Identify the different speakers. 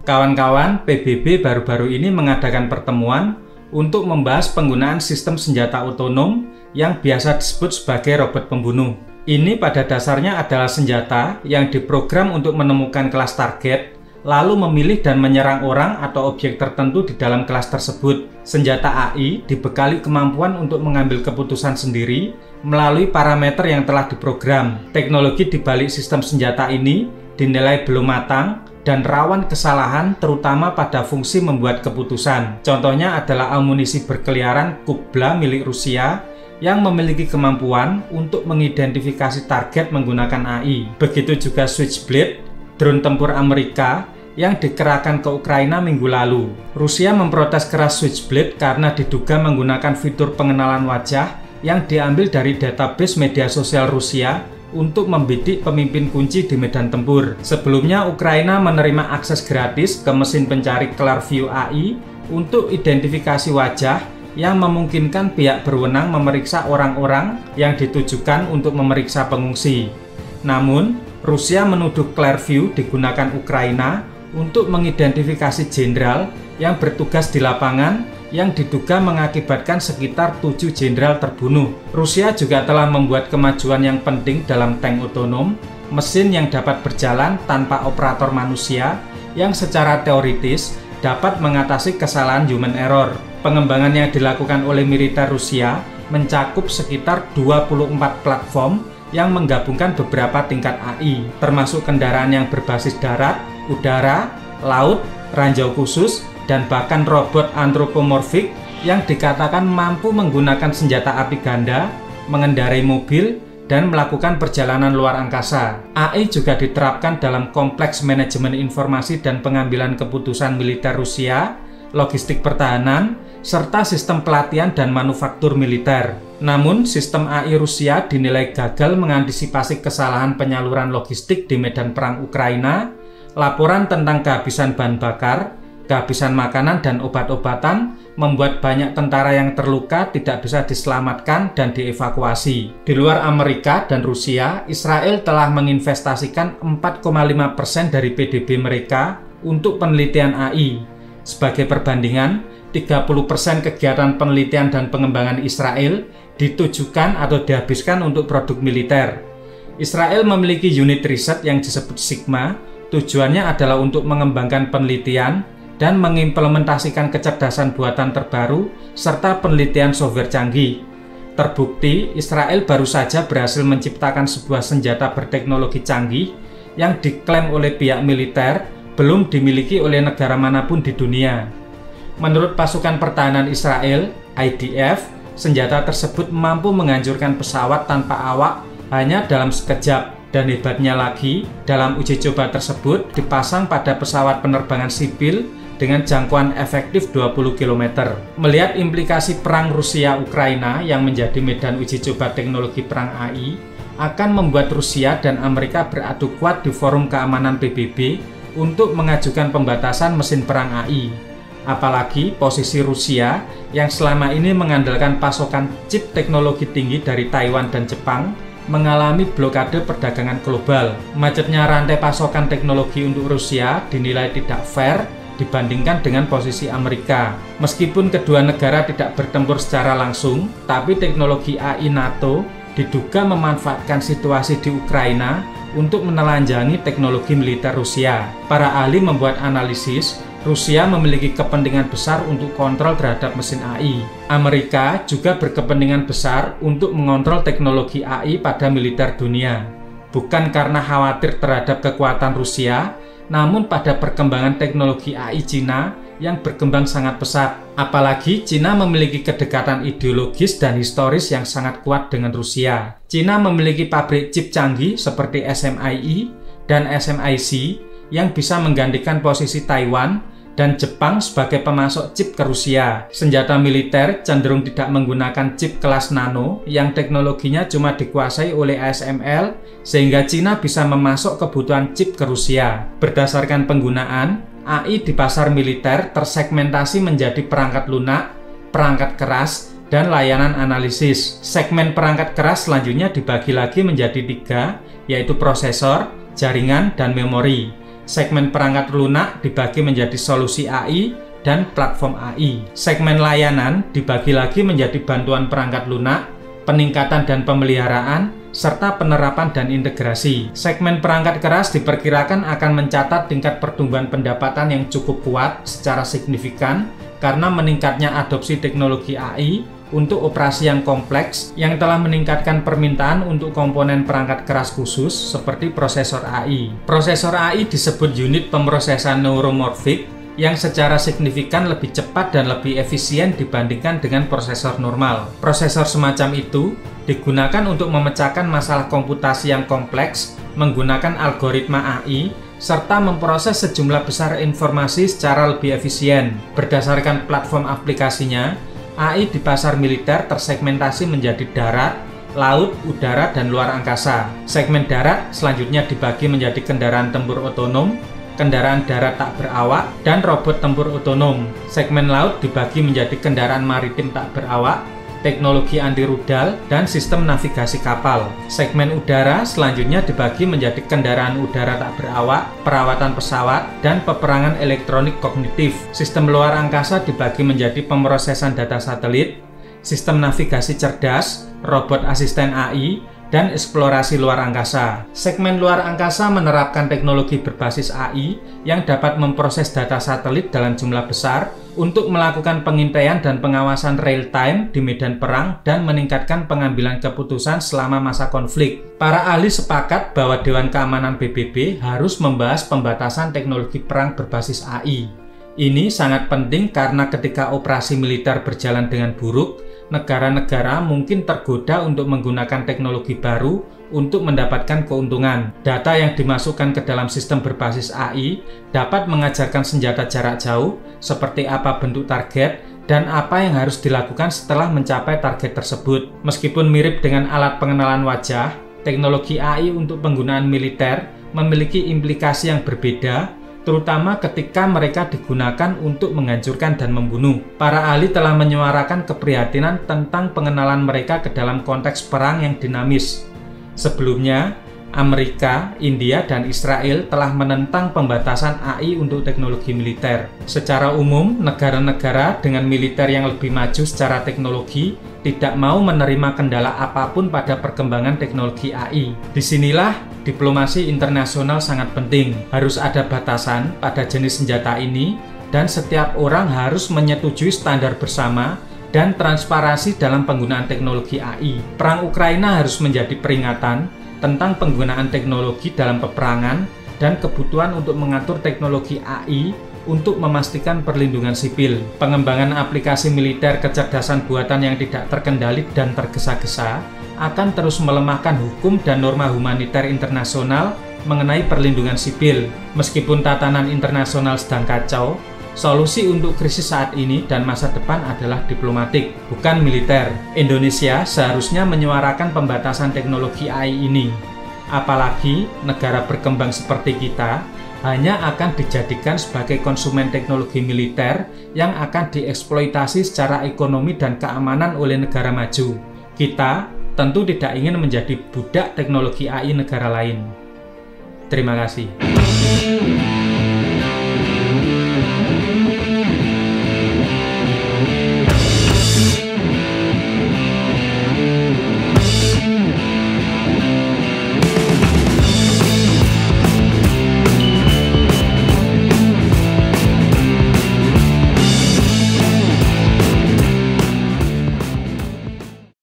Speaker 1: Kawan-kawan, PBB baru-baru ini mengadakan pertemuan untuk membahas penggunaan sistem senjata otonom yang biasa disebut sebagai robot pembunuh. Ini pada dasarnya adalah senjata yang diprogram untuk menemukan kelas target, lalu memilih dan menyerang orang atau objek tertentu di dalam kelas tersebut. Senjata AI dibekali kemampuan untuk mengambil keputusan sendiri melalui parameter yang telah diprogram. Teknologi di balik sistem senjata ini dinilai belum matang dan rawan kesalahan, terutama pada fungsi membuat keputusan. Contohnya adalah amunisi berkeliaran Kubla milik Rusia yang memiliki kemampuan untuk mengidentifikasi target menggunakan AI. Begitu juga Switchblade, drone tempur Amerika yang dikerahkan ke Ukraina minggu lalu. Rusia memprotes keras Switchblade karena diduga menggunakan fitur pengenalan wajah yang diambil dari database media sosial Rusia untuk membidik pemimpin kunci di medan tempur. Sebelumnya, Ukraina menerima akses gratis ke mesin pencari Clearview AI untuk identifikasi wajah yang memungkinkan pihak berwenang memeriksa orang-orang yang ditujukan untuk memeriksa pengungsi. Namun, Rusia menuduh Clearview digunakan Ukraina untuk mengidentifikasi jenderal yang bertugas di lapangan yang diduga mengakibatkan sekitar 7 jenderal terbunuh. Rusia juga telah membuat kemajuan yang penting dalam tank otonom, mesin yang dapat berjalan tanpa operator manusia yang secara teoritis dapat mengatasi kesalahan human error. Pengembangan yang dilakukan oleh militer Rusia mencakup sekitar 24 platform yang menggabungkan beberapa tingkat AI, termasuk kendaraan yang berbasis darat, udara, laut, ranjau khusus, dan bahkan robot antropomorfik yang dikatakan mampu menggunakan senjata api ganda, mengendarai mobil, dan melakukan perjalanan luar angkasa. AI juga diterapkan dalam kompleks manajemen informasi dan pengambilan keputusan militer Rusia, logistik pertahanan, serta sistem pelatihan dan manufaktur militer. Namun, sistem AI Rusia dinilai gagal mengantisipasi kesalahan penyaluran logistik di medan perang Ukraina, laporan tentang kehabisan bahan bakar, kehabisan makanan dan obat-obatan membuat banyak tentara yang terluka tidak bisa diselamatkan dan dievakuasi. Di luar Amerika dan Rusia, Israel telah menginvestasikan 4,5% dari PDB mereka untuk penelitian AI. Sebagai perbandingan, 30% kegiatan penelitian dan pengembangan Israel ditujukan atau dihabiskan untuk produk militer. Israel memiliki unit riset yang disebut Sigma. Tujuannya adalah untuk mengembangkan penelitian dan mengimplementasikan kecerdasan buatan terbaru serta penelitian software canggih. Terbukti, Israel baru saja berhasil menciptakan sebuah senjata berteknologi canggih yang diklaim oleh pihak militer belum dimiliki oleh negara manapun di dunia. Menurut pasukan pertahanan Israel, IDF, senjata tersebut mampu menghancurkan pesawat tanpa awak hanya dalam sekejap. Dan hebatnya lagi, dalam uji coba tersebut dipasang pada pesawat penerbangan sipil dengan jangkauan efektif 20 km. Melihat implikasi perang Rusia-Ukraina yang menjadi medan uji coba teknologi perang AI, akan membuat Rusia dan Amerika beradu kuat di forum keamanan PBB untuk mengajukan pembatasan mesin perang AI. Apalagi posisi Rusia yang selama ini mengandalkan pasokan chip teknologi tinggi dari Taiwan dan Jepang mengalami blokade perdagangan global. Macetnya rantai pasokan teknologi untuk Rusia dinilai tidak fair dibandingkan dengan posisi Amerika. Meskipun kedua negara tidak bertempur secara langsung, tapi teknologi AI NATO diduga memanfaatkan situasi di Ukraina untuk menelanjangi teknologi militer Rusia. Para ahli membuat analisis, Rusia memiliki kepentingan besar untuk kontrol terhadap mesin AI. Amerika juga berkepentingan besar untuk mengontrol teknologi AI pada militer dunia. Bukan karena khawatir terhadap kekuatan Rusia, namun pada perkembangan teknologi AI Cina yang berkembang sangat pesat. Apalagi Cina memiliki kedekatan ideologis dan historis yang sangat kuat dengan Rusia. Cina memiliki pabrik chip canggih seperti SMIC dan SMIC yang bisa menggantikan posisi Taiwan dan Jepang sebagai pemasok chip ke Rusia. Senjata militer cenderung tidak menggunakan chip kelas nano yang teknologinya cuma dikuasai oleh ASML, sehingga Cina bisa memasok kebutuhan chip ke Rusia. Berdasarkan penggunaan, AI di pasar militer tersegmentasi menjadi perangkat lunak, perangkat keras, dan layanan analisis. Segmen perangkat keras selanjutnya dibagi lagi menjadi 3, yaitu prosesor, jaringan, dan memori. Segmen perangkat lunak dibagi menjadi solusi AI dan platform AI. Segmen layanan dibagi lagi menjadi bantuan perangkat lunak, peningkatan dan pemeliharaan, serta penerapan dan integrasi. Segmen perangkat keras diperkirakan akan mencatat tingkat pertumbuhan pendapatan yang cukup kuat secara signifikan karena meningkatnya adopsi teknologi AI untuk operasi yang kompleks yang telah meningkatkan permintaan untuk komponen perangkat keras khusus seperti prosesor AI. Prosesor AI disebut unit pemrosesan neuromorfik yang secara signifikan lebih cepat dan lebih efisien dibandingkan dengan prosesor normal. Prosesor semacam itu digunakan untuk memecahkan masalah komputasi yang kompleks menggunakan algoritma AI serta memproses sejumlah besar informasi secara lebih efisien. Berdasarkan platform aplikasinya, AI di pasar militer tersegmentasi menjadi darat, laut, udara, dan luar angkasa. Segmen darat selanjutnya dibagi menjadi kendaraan tempur otonom, kendaraan darat tak berawak, dan robot tempur otonom. Segmen laut dibagi menjadi kendaraan maritim tak berawak, teknologi anti rudal, dan sistem navigasi kapal. Segmen udara selanjutnya dibagi menjadi kendaraan udara tak berawak, perawatan pesawat, dan peperangan elektronik kognitif. Sistem luar angkasa dibagi menjadi pemrosesan data satelit, sistem navigasi cerdas, robot asisten AI, dan eksplorasi luar angkasa. Segmen luar angkasa menerapkan teknologi berbasis AI yang dapat memproses data satelit dalam jumlah besar untuk melakukan pengintaian dan pengawasan real-time di medan perang dan meningkatkan pengambilan keputusan selama masa konflik. Para ahli sepakat bahwa Dewan Keamanan PBB harus membahas pembatasan teknologi perang berbasis AI. Ini sangat penting karena ketika operasi militer berjalan dengan buruk, negara-negara mungkin tergoda untuk menggunakan teknologi baru untuk mendapatkan keuntungan. Data yang dimasukkan ke dalam sistem berbasis AI dapat mengajarkan senjata jarak jauh seperti apa bentuk target dan apa yang harus dilakukan setelah mencapai target tersebut. Meskipun mirip dengan alat pengenalan wajah, teknologi AI untuk penggunaan militer memiliki implikasi yang berbeda, terutama ketika mereka digunakan untuk menghancurkan dan membunuh. Para ahli telah menyuarakan keprihatinan tentang pengenalan mereka ke dalam konteks perang yang dinamis. Sebelumnya, Amerika, India, dan Israel telah menentang pembatasan AI untuk teknologi militer. Secara umum, negara-negara dengan militer yang lebih maju secara teknologi tidak mau menerima kendala apapun pada perkembangan teknologi AI. Disinilah diplomasi internasional sangat penting. Harus ada batasan pada jenis senjata ini, dan setiap orang harus menyetujui standar bersama dan transparansi dalam penggunaan teknologi AI. Perang Ukraina harus menjadi peringatan tentang penggunaan teknologi dalam peperangan dan kebutuhan untuk mengatur teknologi AI untuk memastikan perlindungan sipil. Pengembangan aplikasi militer kecerdasan buatan yang tidak terkendali dan tergesa-gesa akan terus melemahkan hukum dan norma humaniter internasional mengenai perlindungan sipil. Meskipun tatanan internasional sedang kacau, solusi untuk krisis saat ini dan masa depan adalah diplomatik, bukan militer. Indonesia seharusnya menyuarakan pembatasan teknologi AI ini. Apalagi negara berkembang seperti kita hanya akan dijadikan sebagai konsumen teknologi militer yang akan dieksploitasi secara ekonomi dan keamanan oleh negara maju. Kita tentu tidak ingin menjadi budak teknologi AI negara lain. Terima kasih.